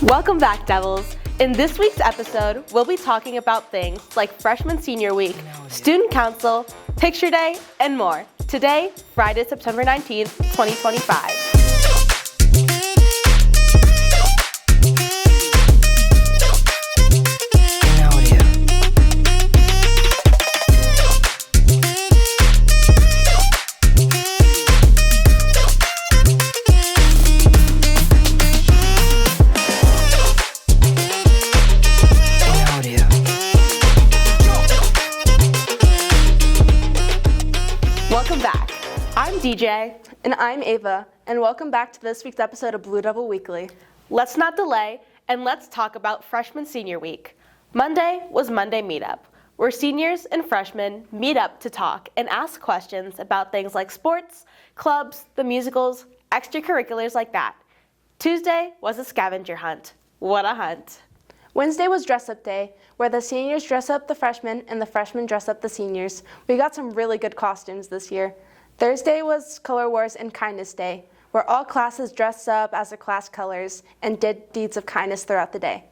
Welcome back, Devils. In this week's episode, we'll be talking about things like freshman senior week, student council, picture day, and more. Today, Friday, September 19th, 2025. Welcome back. I'm DJ. And I'm Ava, and welcome back to this week's episode of Blue Devil Weekly. Let's not delay, and let's talk about freshman senior week. Monday was Monday Meetup, where seniors and freshmen meet up to talk and ask questions about things like sports, clubs, the musicals, extracurriculars like that. Tuesday was a scavenger hunt. What a hunt. Wednesday was Dress Up Day, where the seniors dress up the freshmen and the freshmen dress up the seniors. We got some really good costumes this year. Thursday was Color Wars and Kindness Day, where all classes dressed up as their class colors and did deeds of kindness throughout the day.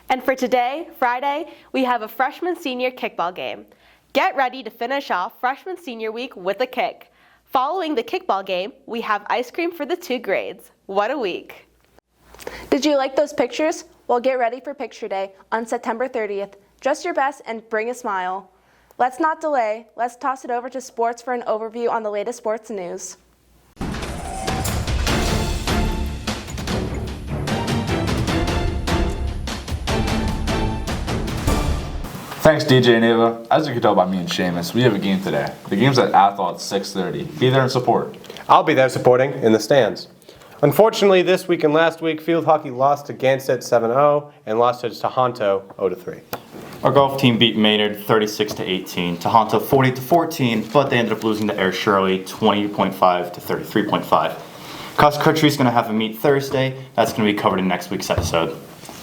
And for today, Friday, we have a freshman senior kickball game. Get ready to finish off freshman senior week with a kick. Following the kickball game, we have ice cream for the 2 grades. What a week. Did you like those pictures? Well, get ready for Picture Day on September 30th. Dress your best and bring a smile. Let's not delay. Let's toss it over to sports for an overview on the latest sports news. Thanks, DJ and Ava. As you can tell by me and Seamus, we have a game today. The game's at Athol at 6:30. Be there and support. I'll be there supporting in the stands. Unfortunately, this week and last week, field hockey lost to Gansett 7-0 and lost to Tohoto 0-3. Our golf team beat Maynard 36-18, Tohoto 40-14, but they ended up losing to Air Shirley 20.5 to 33.5. Cross country is going to have a meet Thursday. That's going to be covered in next week's episode.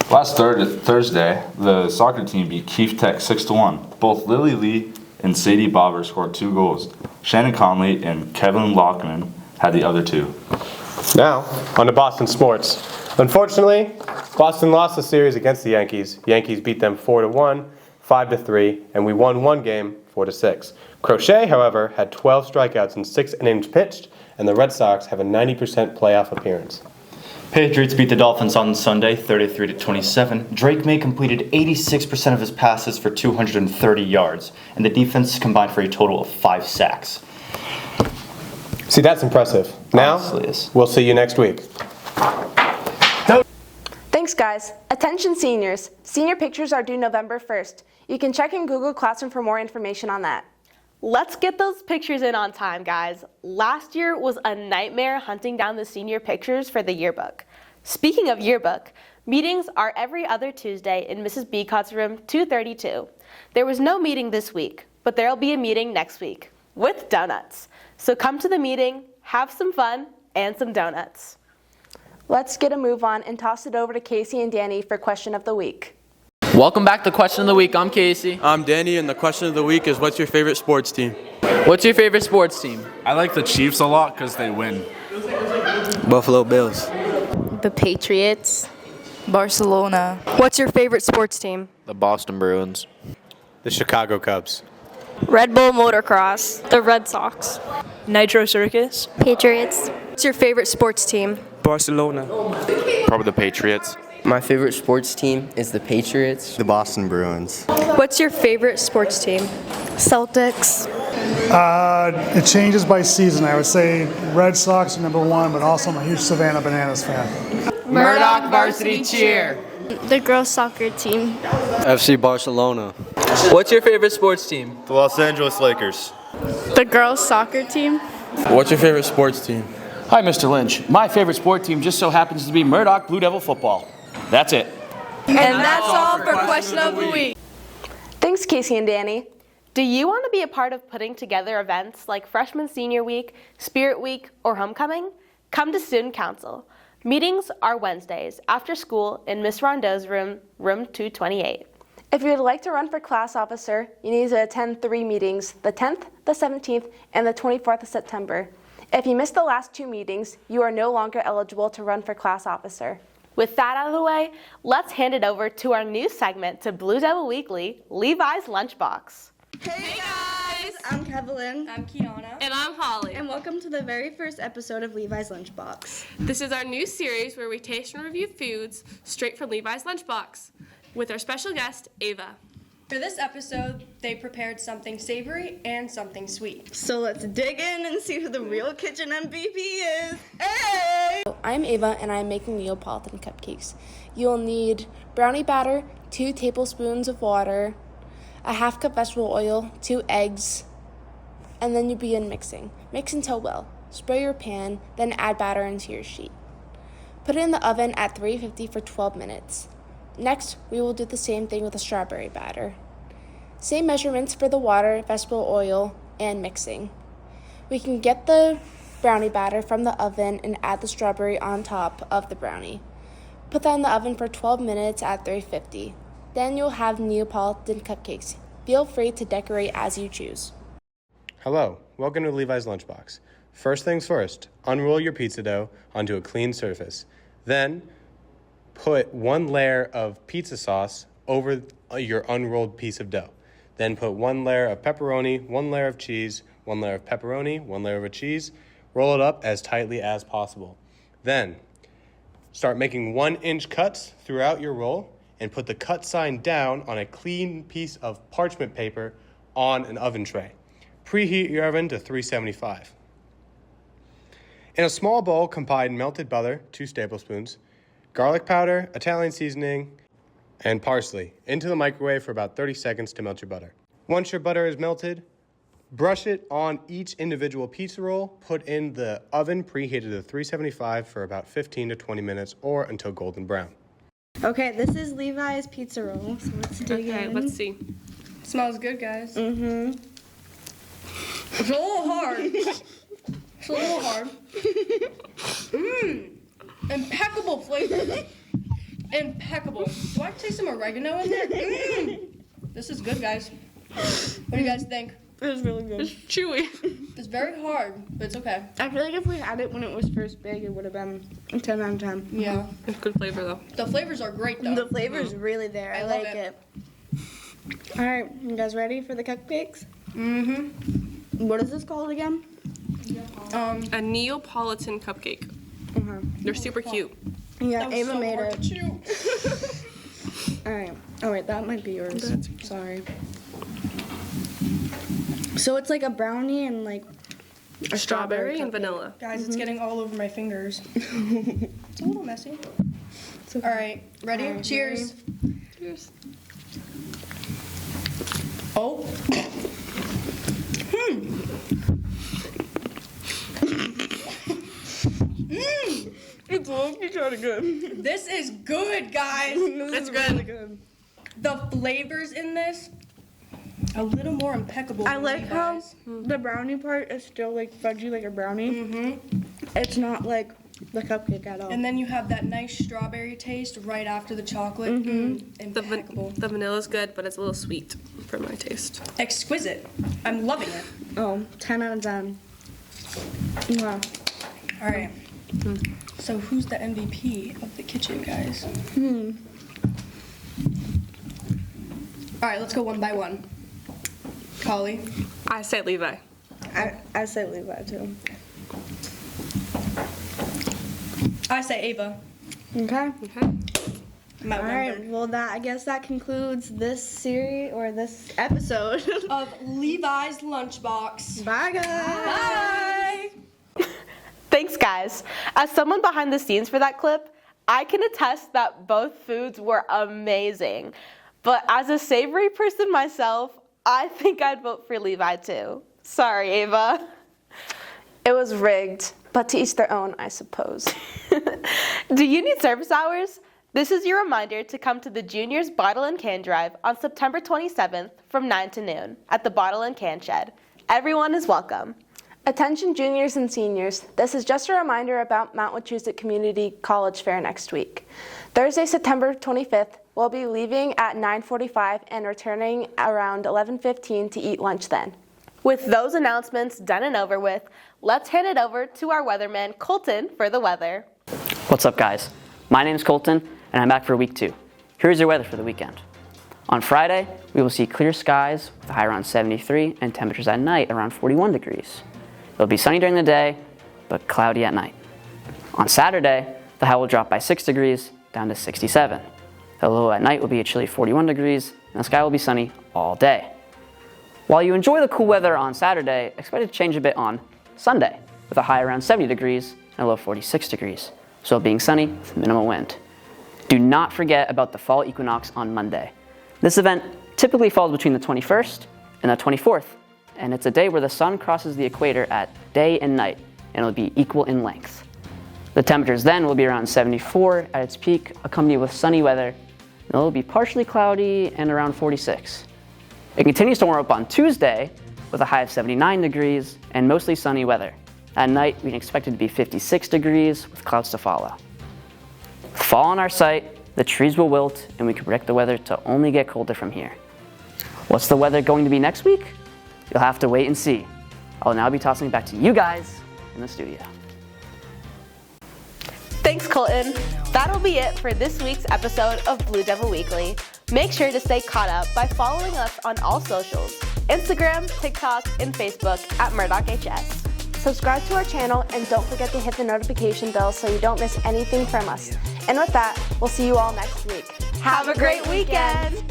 Last Thursday, the soccer team beat Keefe Tech 6-1. Both Lily Lee and Sadie Bobber scored 2 goals. Shannon Conley and Kevin Lockman had the other 2. Now, on to Boston sports. Unfortunately, Boston lost the series against the Yankees. Yankees beat them 4-1, 5-3, and we won 1 game 4-6. Crochet, however, had 12 strikeouts in 6 innings pitched, and the Red Sox have a 90% playoff appearance. Patriots beat the Dolphins on Sunday 33-27. Drake May completed 86% of his passes for 230 yards, and the defense combined for a total of 5 sacks. See, that's impressive. Now, we'll see you next week. Thanks, guys. Attention seniors. Senior pictures are due November 1st. You can check in Google Classroom for more information on that. Let's get those pictures in on time, guys. Last year was a nightmare hunting down the senior pictures for the yearbook. Speaking of yearbook, meetings are every other Tuesday in Mrs. Beacott's room 232. There was no meeting this week, but there'll be a meeting next week with donuts. So come to the meeting, have some fun, and some donuts. Let's get a move on and toss it over to Casey and Danny for Question of the Week. Welcome back to Question of the Week. I'm Casey. I'm Danny, and the question of the week is, what's your favorite sports team? What's your favorite sports team? I like the Chiefs a lot because they win. Buffalo Bills. The Patriots. Barcelona. What's your favorite sports team? The Boston Bruins. The Chicago Cubs. Red Bull Motocross. The Red Sox. Nitro Circus. Patriots. What's your favorite sports team? Barcelona. Probably the Patriots. My favorite sports team is the Patriots. The Boston Bruins. What's your favorite sports team? Celtics. It changes by season. I would say Red Sox are number 1, but also I'm a huge Savannah Bananas fan. Murdoch Varsity Cheer. The girls soccer team. FC Barcelona. What's your favorite sports team? The Los Angeles Lakers. The girls soccer team. What's your favorite sports team? Hi, Mr. Lynch. My favorite sport team just so happens to be Murdoch Blue Devil football. That's it. And that's all for Question of the Week. Thanks, Casey and Danny. Do you want to be a part of putting together events like Freshman Senior Week, Spirit Week, or Homecoming? Come to Student Council. Meetings are Wednesdays after school in Miss Rondeau's room, room 228. If you would like to run for class officer, you need to attend 3 meetings, the 10th, the 17th, and the 24th of September. If you missed the last 2 meetings, you are no longer eligible to run for class officer. With that out of the way, let's hand it over to our new segment to Blue Devil Weekly, Levi's Lunchbox. Hey guys! I'm Kevlyn. I'm Kiana. And I'm Holly. And welcome to the very first episode of Levi's Lunchbox. This is our new series where we taste and review foods straight from Levi's Lunchbox with our special guest, Ava. For this episode, they prepared something savory and something sweet. So let's dig in and see who the real kitchen MVP is. Hey! I'm Ava and I'm making Neapolitan cupcakes. You'll need brownie batter, 2 tablespoons of water, a half cup vegetable oil, 2 eggs, and then you begin mixing. Mix until well. Spray your pan, then add batter into your sheet. Put it in the oven at 350 for 12 minutes. Next, we will do the same thing with the strawberry batter. Same measurements for the water, vegetable oil, and mixing. We can get the brownie batter from the oven and add the strawberry on top of the brownie. Put that in the oven for 12 minutes at 350. Then you'll have Neapolitan cupcakes. Feel free to decorate as you choose. Hello, welcome to Levi's Lunchbox. First things first, unroll your pizza dough onto a clean surface. Then, put 1 layer of pizza sauce over your unrolled piece of dough. Then put 1 layer of pepperoni, 1 layer of cheese, 1 layer of pepperoni, 1 layer of cheese. Roll it up as tightly as possible. Then, start making 1-inch cuts throughout your roll and put the cut sign down on a clean piece of parchment paper on an oven tray. Preheat your oven to 375. In a small bowl, combine melted butter, 2 tablespoons, garlic powder, Italian seasoning, and parsley into the microwave for about 30 seconds to melt your butter. Once your butter is melted, brush it on each individual pizza roll, put in the oven preheated to 375 for about 15 to 20 minutes or until golden brown. Okay, this is Levi's pizza roll, so let's dig in. Okay, let's see. Smells good, guys. Mm-hmm. It's a little hard. It's a little hard. Impeccable flavor. Impeccable. Do I taste some oregano in there? This is good, guys. What do you guys think? It's really good. It's chewy. It's very hard, but it's okay. I feel like if we had it when it was first big, it would have been a 10 out of 10. Yeah. It's good flavor, though. The flavors are great, though. The flavor's really there. I love like it. All right, you guys ready for the cupcakes? Mm-hmm. What is this called again? A Neapolitan cupcake. They're super cute. Yeah, That was Ava so made hard it. to chew. All right. Oh wait, that might be yours. Sorry. So it's like a brownie and like A strawberry and vanilla. Guys, it's getting all over my fingers. It's a little messy. All right, ready? All right, Cheers. Cheers. Oh. It's looking kind of good. This is good, guys. It's good. Really good. The flavors in this, a little more impeccable. I than like how Levi's. the brownie part is still like fudgy like a brownie. Mm-hmm. It's not like the cupcake at all. And then you have that nice strawberry taste right after the chocolate. Impeccable. The vanilla's good, but it's a little sweet for my taste. Exquisite. I'm loving it. Oh, 10 out of 10. Wow. All right. So who's the MVP of the kitchen, guys? All right, let's go one by one. Holly. I say Levi. I say Levi too. I say Ava. Okay. I'm All right. outnumbered. Well, I guess that concludes this series or this episode Of Levi's Lunchbox. Bye, guys. Bye. Thanks, guys. As someone behind the scenes for that clip, I can attest that both foods were amazing. But as a savory person myself, I think I'd vote for Levi too. Sorry, Ava. It was rigged, but to each their own, I suppose. Do you need service hours? This is your reminder to come to the Juniors Bottle and Can Drive on September 27th from 9 to noon at the Bottle and Can Shed. Everyone is welcome. Attention juniors and seniors, this is just a reminder about Mount Wachusett Community College Fair next week. Thursday, September 25th, we'll be leaving at 9:45 and returning around 11:15 to eat lunch then. With those announcements done and over with, let's hand it over to our weatherman, Colton, for the weather. What's up, guys? My name is Colton, and I'm back for week 2. Here's your weather for the weekend. On Friday, we will see clear skies with a high around 73 and temperatures at night around 41 degrees. It'll be sunny during the day, but cloudy at night. On Saturday, the high will drop by 6 degrees down to 67. The low at night will be a chilly 41 degrees, and the sky will be sunny all day. While you enjoy the cool weather on Saturday, expect it to change a bit on Sunday, with a high around 70 degrees and a low 46 degrees, so being sunny with minimal wind. Do not forget about the fall equinox on Monday. This event typically falls between the 21st and the 24th, and it's a day where the sun crosses the equator at day and night, and it'll be equal in length. The temperatures then will be around 74 at its peak, accompanied with sunny weather, and it'll be partially cloudy and around 46. It continues to warm up on Tuesday with a high of 79 degrees and mostly sunny weather. At night, we can expect it to be 56 degrees with clouds to follow. With fall on our sight, the trees will wilt, and we can predict the weather to only get colder from here. What's the weather going to be next week? You'll have to wait and see. I'll now be tossing it back to you guys in the studio. Thanks, Colton. That'll be it for this week's episode of Blue Devil Weekly. Make sure to stay caught up by following us on all socials, Instagram, TikTok, and Facebook at MurdochHS. Subscribe to our channel and don't forget to hit the notification bell so you don't miss anything from us. And with that, we'll see you all next week. Have a great weekend.